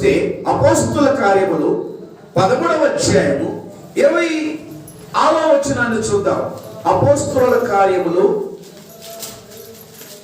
చూస్తే అపోస్తుల కార్యములు 13వ అధ్యాయము 26వ వచనాన్ని చూద్దాం. అపోస్తుల కార్యములు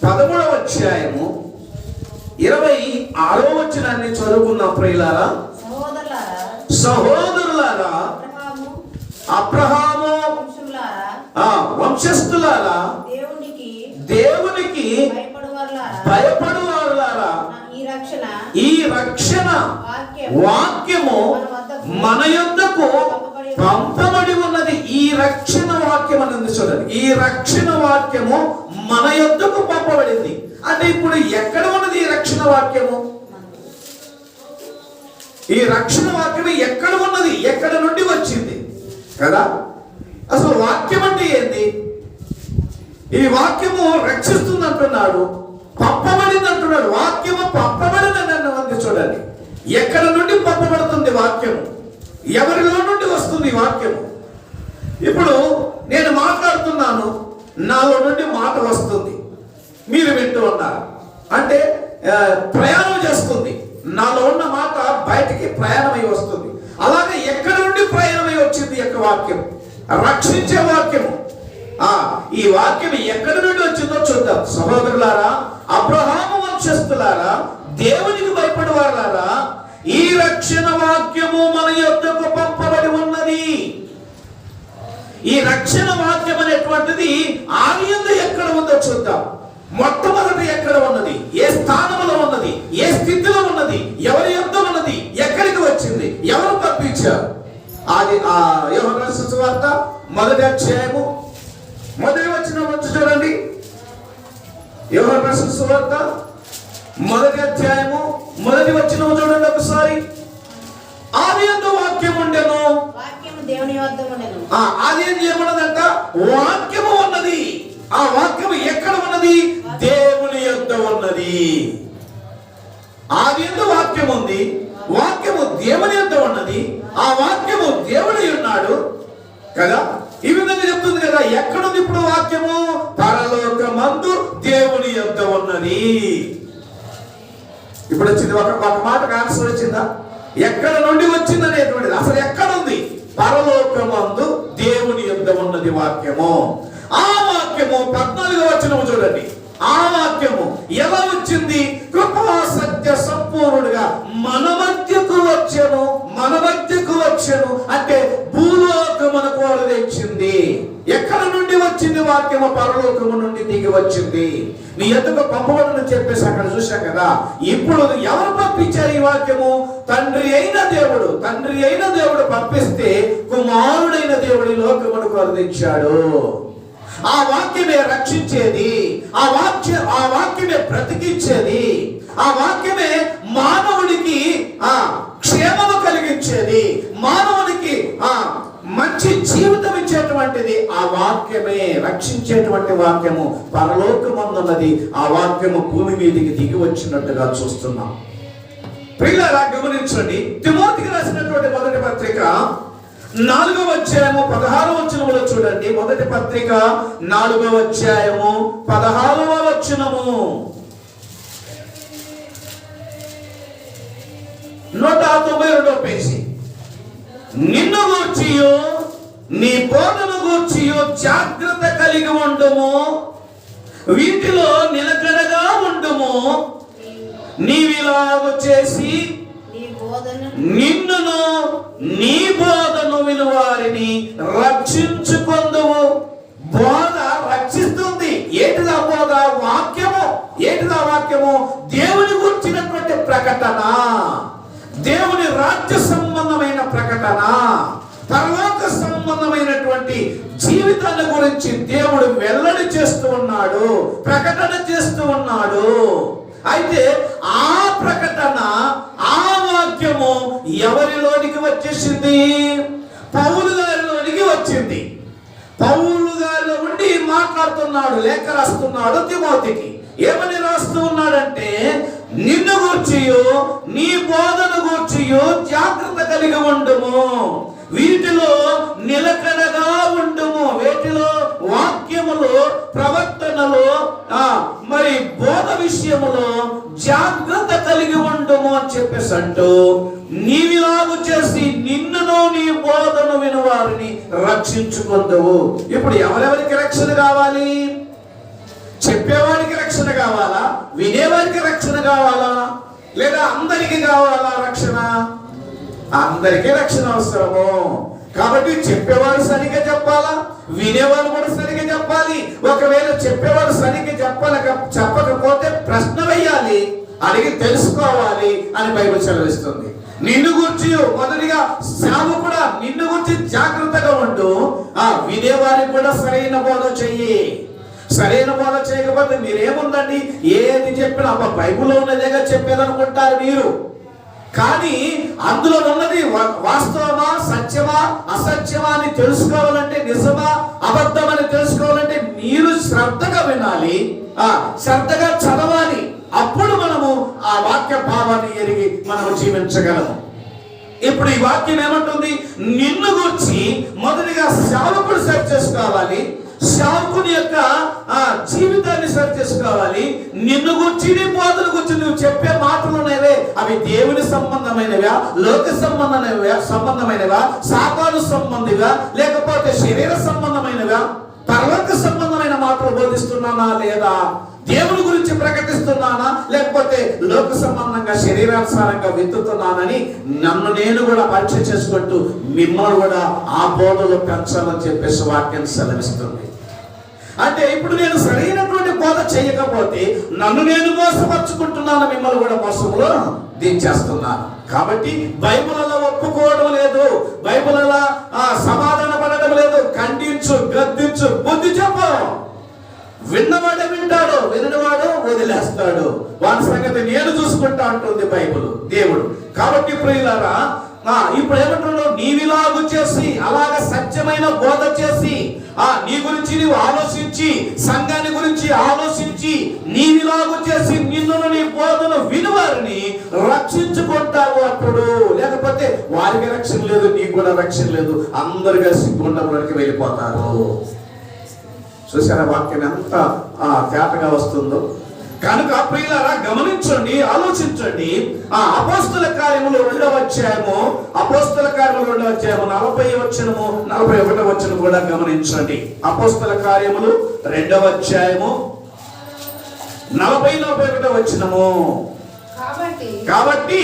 13వ అధ్యాయము 26వ వచనాన్ని చదువుకున్న ప్రియులారా, సహోదరులారా, అబ్రహాము వంశస్థులారా, దేవునికి భయపడువారులారా, ఈ రక్షణ వాక్యము మన యొద్దకు పంపబడి ఉన్నది. ఈ రక్షణ వాక్యం అనేది చూడండి, ఈ రక్షణ వాక్యము మన యొద్దకు పంపబడింది. అంటే ఇప్పుడు ఎక్కడ ఉన్నది ఈ రక్షణ వాక్యము? ఈ రక్షణ వాక్యం ఎక్కడ ఉన్నది? ఎక్కడ నుండి వచ్చింది కదా? అసలు వాక్యం అంటే ఏంది? ఈ వాక్యము రక్షిస్తుంది అంటున్నాడు, పంపబడింది అంటున్నాడు. వాక్యము పంపబడిందని అన్నది చూడండి. ఎక్కడ నుండి పంపబడుతుంది వాక్యము? ఎవరిలో నుండి వస్తుంది వాక్యము? ఇప్పుడు నేను మాట్లాడుతున్నాను, నాలో నుండి మాట వస్తుంది, మీరు వింటూ ఉన్నారు. అంటే ప్రయాణం చేస్తుంది, నాలో ఉన్న మాట బయటికి ప్రయాణమై వస్తుంది. అలాగే ఎక్కడ నుండి ప్రయాణమై వచ్చింది యొక్క వాక్యం? రక్షించే వాక్యము. ఈ వాక్యం ఎక్కడి నుండి వచ్చిందో చూద్దాం. సహోదరులారా, అబ్రహాము వంశస్థులారా, దేవునికి భయపడేవారులారా, ఈ రక్షణ వాక్యము మన యొద్దకు పంపబడి ఉన్నది. ఈ రక్షణ వాక్యం అనేటువంటిది ఆలయంలో ఎక్కడ ఉందో చూద్దాం. మొట్టమొదటి ఎక్కడ ఉన్నది? ఏ స్థానంలో ఉన్నది? ఏ స్థితిలో ఉన్నది? ఎవరి యొద్ద ఉన్నది? ఎక్కడికి వచ్చింది? ఎవరు పంపించారు? అది యోహాను సువార్త 1వ అధ్యాయము 1వ వచనం చూడండి. యోహాను సువార్త 1వ అధ్యాయము 1వ వచనం చూడండి ఒకసారి. ఆదియందు వాక్యం ఉండెను, దేవుని వద్ద ఉండెను. ఆదియందు ఏమున్నదంట? వాక్యము ఉన్నది. ఆ వాక్యము ఎక్కడ ఉన్నది? దేవుని యొద్ద ఉన్నది. ఆదియందు వాక్యం ఉంది, వాక్యము దేవుని యొద్ద ఉన్నది. ఆ వాక్యము దేవుని ఉన్నాడు కదా. ఈ విధంగా చెప్తుంది కదా. ఎక్కడుంది ఇప్పుడు వాక్యము? పరలోకమందు దేవుని యొద్ద ఉన్నది. ఇప్పుడు వచ్చింది ఒక మాటకు ఆన్సర్ వచ్చిందా? ఎక్కడ నుండి వచ్చింది అనేటువంటిది అసలు ఎక్కడ ఉంది? పరలోకమందు దేవుని యొద్ద ఉన్నది వాక్యము. ఆ వాక్యము 14వ వచనము చూడండి. ఆ వాక్యము ఎలా వచ్చింది? కృపా సత్య సంపూర్ణుడిగా మన మధ్యకు వచ్చెను. మన మధ్యకు వచ్చెను అంటే భూలోకమునకు తెచ్చింది. ఎక్కడ నుండి వచ్చింది వాక్యము? పరలోకము నుండి దిగి వచ్చింది. నీ ఎదుగు పంపబడని చెప్పేసి అక్కడ చూశాం కదా. ఇప్పుడు ఎవరు పంపించారు ఈ వాక్యము? తండ్రి అయిన దేవుడు పంపిస్తే కుమారుడైన దేవుడి లోకమునకు తెచ్చాడు. ఆ వాక్యమే రక్షించేది, ఆ వాక్యమే బ్రతికించేది, ఆ వాక్యమే మానవుడికి క్షేమము కలిగించేది, మానవునికి మంచి జీవితం ఇచ్చేటువంటిది. ఆ వాక్యమే రక్షించేటువంటి వాక్యము పరలోకమందున్నది. ఆ వాక్యము భూమి మీదకి దిగి వచ్చినట్టుగా చూస్తున్నాం. ప్రియులారా గమనించండి. తిమోతికి రాసినటువంటి మొదటి పత్రిక 4వ అధ్యాయము 16వ వచనములో చూడండి. మొదటి పత్రిక 4వ అధ్యాయము 16వ వచనము. 192వ పేజీ. నిన్ను గూర్చియు నీ బోధను గూర్చియు జాగ్రత్త కలిగి ఉండుము, వీటిలో నిలకడగా ఉండుము. నీవిలాగు చేసి నిన్నును నీ బోధను వినువారిని రక్షించుకొందువు. బోధ రక్షిస్తుంది. ఏంటిదా బోధ? వాక్యము. ఏంటిదా వాక్యము? దేవుని గురించినటువంటి ప్రకటన, దేవుని రాజ్య సంబంధమైన ప్రకటన, పరలోక సంబంధమైనటువంటి జీవితాన్ని గురించి దేవుడు వెల్లడి చేస్తూ ఉన్నాడు, ప్రకటన చేస్తూ ఉన్నాడు. అయితే ఆ ప్రకటన, ఆ వాక్యము ఎవరిలోనికి వచ్చేసింది? పౌలు గారిలోనికి వచ్చింది. పౌలు గారిలో ఉండి మాట్లాడుతున్నాడు, లేఖ రాస్తున్నాడు తిమోతికి. ఏమని రాస్తూ ఉన్నాడంటే, నిన్ను గూర్చియు నీ బోధను గూర్చియు జాగ్రత్త కలిగి ఉండుము, వీటిలో నిలకడగా ఉండుము. వీటిలో వాక్యములో, ప్రవర్తనలో, మరి బోధ విషయములో జాగ్రత్త కలిగి ఉండుము అని చెప్పేసి అంటూ, నీవిలాగు చేసి నిన్నును నీ బోధను విను వారిని రక్షించుకుందువు. ఇప్పుడు ఎవరెవరికి రక్షణ కావాలి? చెప్పేవాడికి రక్షణ కావాలా? వినేవాడికి రక్షణ కావాలా? లేదా అందరికీ కావాలా రక్షణ? అందరికీ రక్షణ అవసరము. కాబట్టి చెప్పేవాడు సరిగ్గా చెప్పాలా, వినేవాడు కూడా సరిగ్గా చెప్పాలి. ఒకవేళ చెప్పేవాడు సరిగ్గా చెప్పకపోతే ప్రశ్న వేయాలి, అడిగి తెలుసుకోవాలి అని బైబిల్ సెలవిస్తుంది. నిన్ను గురించి మొదటిగా సేవకుడా నిన్ను గురించి జాగ్రత్తగా ఉంటూ వినేవారికి కూడా సరైన బోధ చెయ్యి. సరైన బోధ చేయకపోతే మీరేముందండి, ఏది చెప్పినా బైబిల్లో ఉన్నదేగా చెప్పేదనుకుంటారు మీరు. కానీ అందులో ఉన్నది వాస్తవమా, సత్యమా, అసత్యమా అని తెలుసుకోవాలంటే, నిజమా అబద్ధమని తెలుసుకోవాలంటే మీరు శ్రద్ధగా వినాలి, శ్రద్ధగా చదవాలి. అప్పుడు మనము ఆ వాక్య భావాన్ని ఎరిగి మనము జీవించగలము. ఇప్పుడు ఈ వాక్యం ఏమంటుంది? నిన్ను గురించి మొదటిగా సేవకుడు సరి చేసుకోవాలి, సేవకుని యొక్క జీవితాన్ని సరి చేసుకోవాలి. నిన్ను గురించి, నీ బోధన గురించి నువ్వు చెప్పే మాటలు ఉన్నాయే, అవి దేవుని సంబంధమైనవా, లోక సంబంధమైనవా, సాతాను సంబంధివా, లేకపోతే శరీర సంబంధమైనవా, పరలోక సంబంధమైన మాటలు బోధిస్తున్నానా, లేదా దేవుని గురించి ప్రకటిస్తున్నానా, లేకపోతే లోక సంబంధంగా శరీరానుసారంగా విత్తుతున్నానని నన్ను నేను కూడా పరీక్ష చేసుకుంటూ మిమ్మల్ని కూడా ఆ బోధలో పెంచాలని చెప్పేసి వాక్యం సెలవిస్తుంది. అంటే ఇప్పుడు నేను సరైనటువంటి బోధ చేయకపోతే నన్ను నేను మోసపరుచుకుంటున్నాను, మిమ్మల్ని కూడా మోసంలో దించేస్తున్నాను. కాబట్టి బైబిల్లో ఒప్పుకోవడం లేదు, బైబిల్లో సమాధాన పడడం లేదు. ఖండించు, గద్దించు, బుద్ధి చెప్పు. విన్నవాడే వింటాడు, వినవాడు వదిలేస్తాడు. వాని సంగతి నేను చూసుకుంటా అంటుంది బైబిల్, దేవుడు. కాబట్టి ప్రియులారా, ఇప్పుడు ఏమంటున్నాడు? నీవిలాగు చేసి, అలాగ సత్యమైన బోధ చేసి, నీ గురించి నీవు ఆలోచించి, సంఘాన్ని గురించి ఆలోచించి, నీవిలాగు చేసి నిన్ను నీ బోధను వినువారిని రక్షించుకుంటావు. అప్పుడు లేకపోతే వారికి రక్షణ లేదు, నీకు కూడా రక్షణ లేదు, అందరు కలిసి గుండంలోకి వెళ్ళిపోతారు. చూసారా వాక్యం ఎంత తేటగా వస్తుందో? కనుక ప్రియులారా గమనించండి, ఆలోచించండి. అపోస్తల కార్యములు 2వ అధ్యాయము 40వ వచనము 41వ వచనం కూడా గమనించండి. అపోస్తల కార్యములు 2వ అధ్యాయము 40-41వ వచనము. కాబట్టి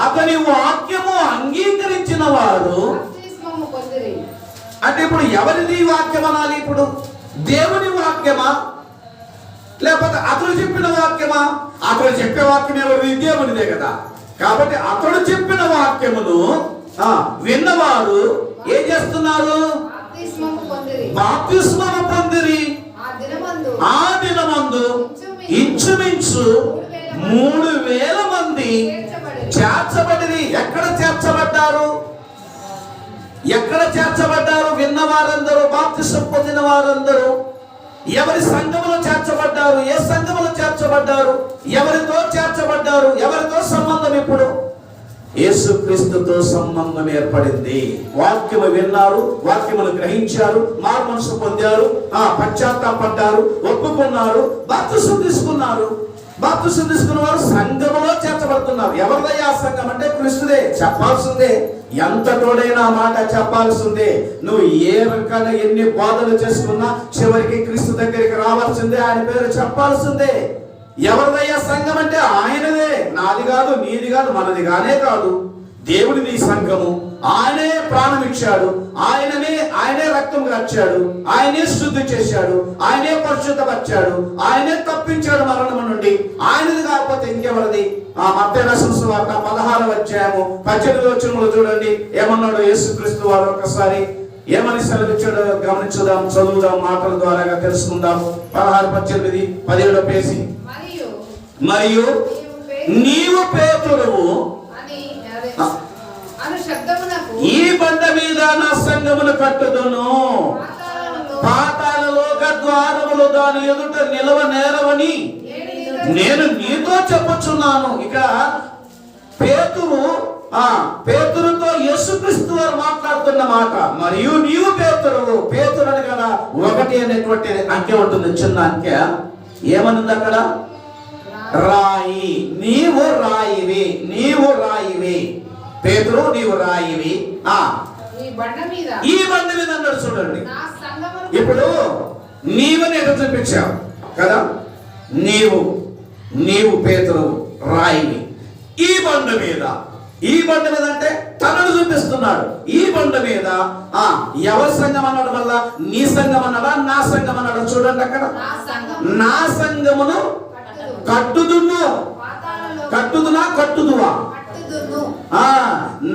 అతని వాక్యము అంగీకరించిన వారు, అంటే ఇప్పుడు ఎవరిది వాక్యం అనాలి? ఇప్పుడు దేవుని వాక్యమా, లేకపోతే అతడు చెప్పిన వాక్యమా? అతడు చెప్పే వాక్యం ఎవరిది? దేవునిదే కదా. కాబట్టి అతడు చెప్పిన వాక్యమును విన్నవారు ఏం చేస్తున్నారు? బాప్తిస్మము పొందిరి. ఆ దినమందు ఇంచుమించు 3000 మంది చేర్చబడిరి. ఎక్కడ చేర్చబడ్డారు? ఎక్కడ చేర్చబడ్డారు? విన్నవారందరూ, బాప్తిసం పొందిన వారందరూ ఎవరి సంఘములో చేర్చబడ్డారు? ఏ సంఘములో చేర్చబడ్డారు? ఎవరితో చేర్చబడ్డారు? ఎవరితో సంబంధం? ఇప్పుడు యేసుక్రీస్తుతో సంబంధం ఏర్పడింది. వాక్యము విన్నారు, వాక్యమును గ్రహించారు, మారు మనసు పొందారు, పశ్చాత్తాపడ్డారు, ఒప్పుకున్నారు, బాప్తిసం తీసుకున్నారు. బాప్తిసం తీసుకున్న వారు సంఘములో చేర్చబడుతున్నారు. ఎవరిదయ్యా ఆ సంఘం అంటే? క్రీస్తుదే. చెప్పాల్సిందే, ఎంత తోడైనా మాట చెప్పాల్సిందే. నువ్వు ఏ రకంగా ఎన్ని బోధలు చేసుకున్నా చివరికి క్రీస్తు దగ్గరికి రావాల్సిందే, ఆయన పేరు చెప్పాల్సిందే. ఎవరిదయ్యా సంఘం అంటే? ఆయనదే. నాది కాదు, నీది కాదు, మనది కానే కాదు, దేవుడిది సంఘము. ఆయనే ప్రాణం ఇచ్చాడు, ఆయనే రక్తం కార్చాడు, ఆయనే శుద్ధి చేశాడు, ఆయనే పరిశుద్ధపరిచాడు, ఆయనే తప్పించాడు మరణము నుండి. ఆయనది కాకపోతే ఇంకెవరిది? మత్తయి రాసిన సువార్త 16వ అధ్యాయము 18వ వచనంలో చూడండి ఏమన్నాడు యేసుక్రీస్తు వారు. ఒక్కసారి ఏమని సెలవిచ్చాడో గమనించుదాం, చదువుదాం, మాటల ద్వారా తెలుసుకుందాం. 16, 18, 17 పేజీ. మరియు నీవు పేతురువు, ఈ బండ మీద నా సంఘమును కట్టుదును, పాతాళలోక ద్వారములు దాని ఎదుట నిలవ నేరవని నేను నీతో చెప్పుచున్నాను. ఇక పేతురు పేతురుతో యేసుక్రీస్తు వారు మాట్లాడుతున్న మాట, మరియు నీవు పేతురువు. పేతురు అని కదా 1 అనేటువంటి అంకె ఉంటుంది, చిన్న అంకె. ఏమనుంది అక్కడ? రాయి. నీవు రాయివి, నీవు రాయివి. పేతురు నీవు రాయివి. ఈ బండ మీద అన్నాడు. చూడండి, ఇప్పుడు నీవని ఎక్కడ చూపించావు కదా, నీవు పేతురు రాయివి. ఈ బండ మీద అంటే తనను చూపిస్తున్నాడు. ఈ బండ మీద ఎవరి సంఘం అన్నాడు? మళ్ళా నీ సంఘం అన్నాడా, నా సంఘం అన్నాడు? చూడండి అక్కడ, నా సంఘమును కట్టుదును. కట్టుదునా, కట్టుదువా?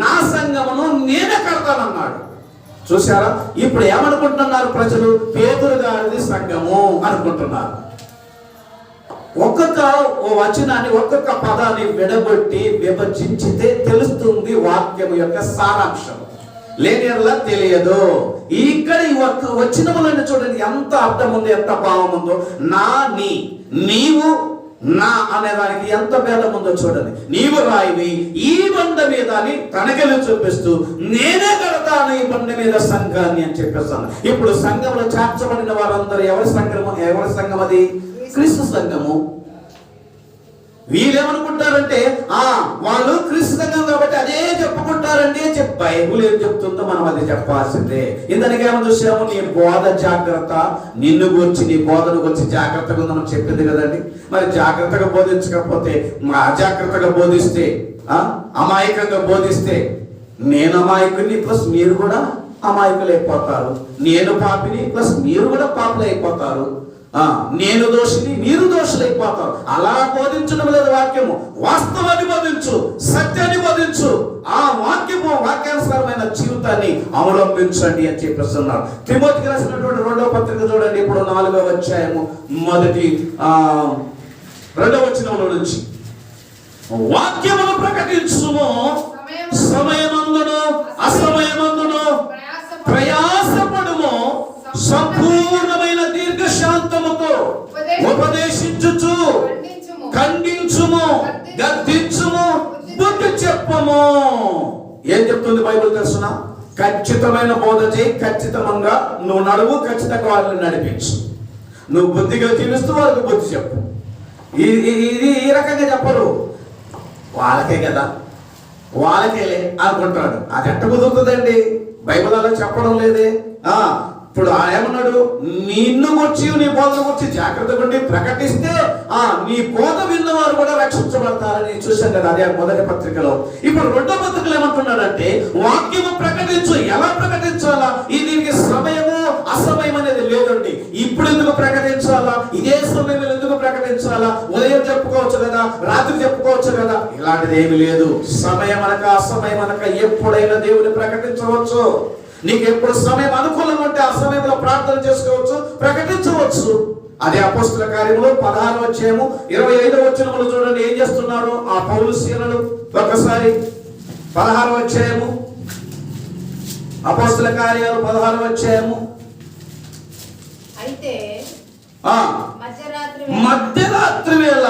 నా సంఘమును నేనే కడతానన్నాడు. చూసారా? ఇప్పుడు ఏమనుకుంటున్నారు ప్రజలు? పేతురు గారిది సంఘము అనుకుంటున్నారు. ఒక్కొక్క వచనాన్ని, ఒక్కొక్క పదాన్ని విడగొట్టి విభజించితే తెలుస్తుంది వాక్యం యొక్క సారాంశం. లేనిలా తెలియదు. ఇక్కడ ఈ ఒక్క వచనములను చూడండి, ఎంత అర్థం ఉంది, ఎంత భావం ఉందో. నీవు నా అనేదానికి ఎంత భేదం ఉందో చూడండి. నీవు రాయివి, ఈ బండ మీద అని తనకెళ్ళి చూపిస్తూ నేనే కడతాను ఈ బండ మీద సంఘాన్ని అని చెప్పేస్తాను. ఇప్పుడు సంఘంలో చేర్చబడిన వారందరూ ఎవరి సంఘం? అది క్రీస్తు సంఘము. వీళ్ళేమనుకుంటారంటే వాళ్ళు క్రీస్తు సంఘం కాబట్టి అదే చెప్పుకుంటారండి అని చెప్పి బైబుల్ ఏం చెప్తుందో మనం అది చెప్పాల్సిందే. ఇందానికి ఏమని చూసాము? నీ బోధ జాగ్రత్త, నిన్ను గురించి, నీ బోధను గురించి జాగ్రత్తగా ఉందని చెప్పింది కదండి. మరి జాగ్రత్తగా బోధించకపోతే, అజాగ్రత్తగా బోధిస్తే, అమాయకంగా బోధిస్తే, నేను అమాయకుని ప్లస్ మీరు కూడా అమాయకులు అయిపోతారు. నేను పాపిని ప్లస్ మీరు కూడా పాపులు అయిపోతారు. నేను దోషిని, మీరు దోషులైపోతారు. అలా బోధించడం లేదు వాక్యము. వాస్తవాన్ని బోధించు, సత్యాన్ని బోధించు. ఆ వాక్యానుసారమైన జీవితాన్ని అవలంబించండి అని చెప్పిస్తున్నారు. తిమోతికి రాసినటువంటి 2వ పత్రిక చూడండి. ఇప్పుడు 4వ అధ్యాయము 2వ వచనంలో నుంచి, వాక్యమును ప్రకటించుము, సమయమందును అసమయమందును ప్రయాసపడుము, సంపూర్ణమైన దీర్ఘశాంతముతో ఉపదేశించుచు, ఖండించుము, గద్దించుము, బుద్ధి చెప్పము. ఏం చెప్తుంది బైబిల్ తెలుసునా? ఖచ్చితమైన బోధ చేయి, ఖచ్చితంగా నువ్వు నడువు, ఖచ్చితంగా వాళ్ళని నడిపించు. నువ్వు బుద్ధిగా జీవిస్తూ వాళ్ళకి బుద్ధి చెప్పు. ఇది ఈ రకంగా చెప్పరు. వాళ్ళకే కదా, వాళ్ళకేలే అనుకుంటాడు. అది ఎట్ట కుదురుతుందండి? బైబిల్ అలా చెప్పడం లేదే. ఇప్పుడు ఏమన్నాడు? నిన్ను గురించి, నీ బోధన గురించి జాగ్రత్తగా ఉండి ప్రకటిస్తే నీ బోధ విన్నవారు కూడా రక్షించబడతారని చూశాం కదా, అదే 1వ పత్రికలో. ఇప్పుడు 2వ పత్రికలు ఏమంటున్నాడంటే, వాక్యము ప్రకటించు. ఎలా ప్రకటించాలా? దీనికి సమయము అసమయం అనేది లేదండి. ఇప్పుడు ఎందుకు ప్రకటించాలా? ఇదే సమయంలో ఎందుకు ప్రకటించాలా? ఉదయం చెప్పుకోవచ్చు కదా, రాత్రి చెప్పుకోవచ్చు కదా. ఇలాంటిది ఏమి లేదు. సమయం అనక అసమయం అనక ఎప్పుడైనా దేవుని ప్రకటించవచ్చు. నీకు ఎప్పుడు సమయం అనుకూలంగా ఉంటే ఆ సమయంలో ప్రార్థన చేసుకోవచ్చు, ప్రకటించవచ్చు. అదే అపోస్తల కార్యములు 16వ అధ్యాయము 25వ వచనములు చూడండి. ఏం చేస్తున్నారు ఆ పౌలు శీలలు? ఒకసారి 16వ అధ్యాయము, అపోస్తల కార్యాలు 16వ అధ్యాయము. అయితే మధ్యరాత్రి వేళ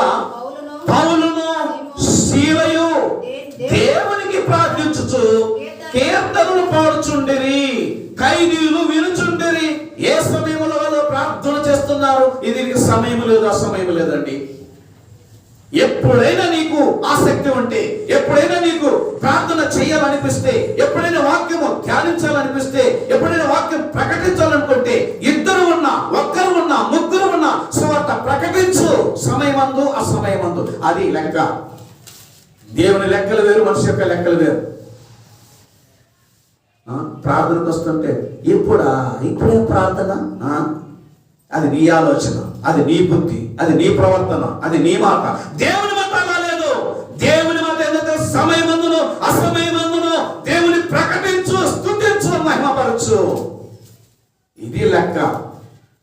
పౌలును శీలయు దేవునికి ప్రార్థించుచు కీర్తనలు పాడుచుండిరి, ఖైదీలు వినుచుండిరి. ఏ సమయంలో వాళ్ళు ప్రార్థన చేస్తున్నారు? దీనికి సమయం లేదు, అసమయం లేదండి. ఎప్పుడైనా నీకు ఆసక్తి ఉంటే, ఎప్పుడైనా నీకు ప్రార్థన చేయాలనిపిస్తే, ఎప్పుడైనా వాక్యము ధ్యానించాలనిపిస్తే, ఎప్పుడైనా వాక్యం ప్రకటించాలనుకుంటే, ఇద్దరు ఉన్నా, ఒక్కరు ఉన్నా, ముగ్గురు ఉన్నా, సువార్త ప్రకటించు. సమయమందు అసమయమందు అది లెక్క. దేవుని లెక్కలు వేరు, మనిషి యొక్క లెక్కలు వేరు. ప్రార్థనకు వస్తుంటే ఇప్పుడే ప్రార్థన, అది నీ ఆలోచన, అది నీ బుద్ధి, అది నీ ప్రవర్తన, అది నీ మాట. దేవుని మాట అలా లేదు. దేవుని మాట ఏంటంటే సమయమందును అసమయమందును దేవుని ప్రకటించు, స్తుతించు, మహిమపరచు. ఇది లెక్క.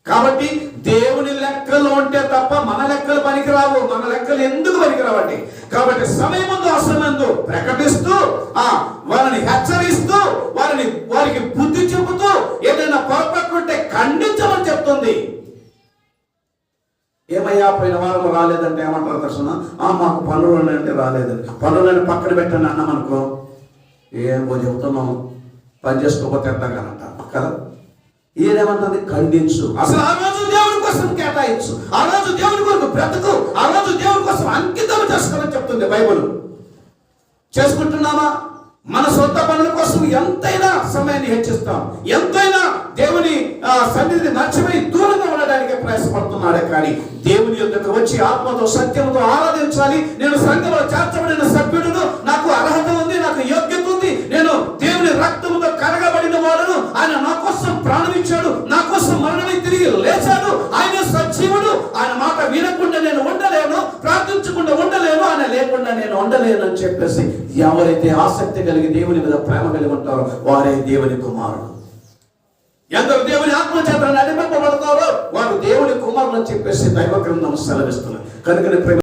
కాబట్టి దేవుని లెక్కలు ఉంటే తప్ప మన లెక్కలు పనికిరావు. మన లెక్కలు ఎందుకు పనికిరావండి? కాబట్టి సమయమందు అసమయందు ప్రకటిస్తూ, వారిని హెచ్చరిస్తూ, వారికి బుద్ధి చెబుతూ, ఏదైనా పొరపాటు ఉంటే ఖండించమని చెప్తుంది. ఏమయ్యా పోయిన వారం రాలేదంటే ఏమంటారు తెలుసునా? మాకు పనులు ఉన్నాయంటే రాలేదండి. పనులను పక్కన పెట్టండి అన్నామనుకో, ఏమో చెబుతున్నాం, పని చేసుకోకపోతే ఎట్టాగనంట కదా. ఈయనేమంటుంది? ఖండించు. అసలు ఆ రోజు దేవుడి కోసం కేటాయించు, ఆ రోజు దేవుడి కొరకు బ్రతుకు, ఆ రోజు దేవుడి కోసం అంకితం చేసుకోవాలని చెప్తుంది బైబిల్. చేసుకుంటున్నామా? మన సొంత పనుల కోసం ఎంతైనా సమయాన్ని హెచ్చిస్తాం, ఎంతైనా దేవుని సన్నిధిని మర్చిపోయి దూరంగా ఉండడానికి ప్రయాసపడుతున్నాడే కానీ దేవుని యొద్దకు వచ్చి ఆత్మతో సత్యంతో ఆరాధించాలి. నేను సంఘంలో చేర్చబడిన సభ్యుడును, నాకు అర్హత ఉంది, నాకు యోగ్యత ఉంది, నేను దేవుని రక్తముతో కరగబడిన వాడును, ఆయన నా కోసం ప్రాణం ఇచ్చాడు, నా కోసం మరణమై తిరిగి లేచాడు, ఆయన సజీవుడు, ఆయన మాట వినకుండా నేను ఉండలేను, ప్రార్థించకుండా ఉండలేను, ఆయన లేకుండా నేను ఉండలేను అని చెప్పేసి ఎవరైతే ఆసక్తి కలిగి దేవుని మీద ప్రేమ కలిగి ఉంటారో వారే దేవుని కుమారుడు. ఎందరు దేవుని ఆత్మచేత నడిపింపబడతారో వారు దేవుని కుమారులు అని చెప్పేసి దైవ గ్రంథం సెలవిస్తున్నారు. కనుక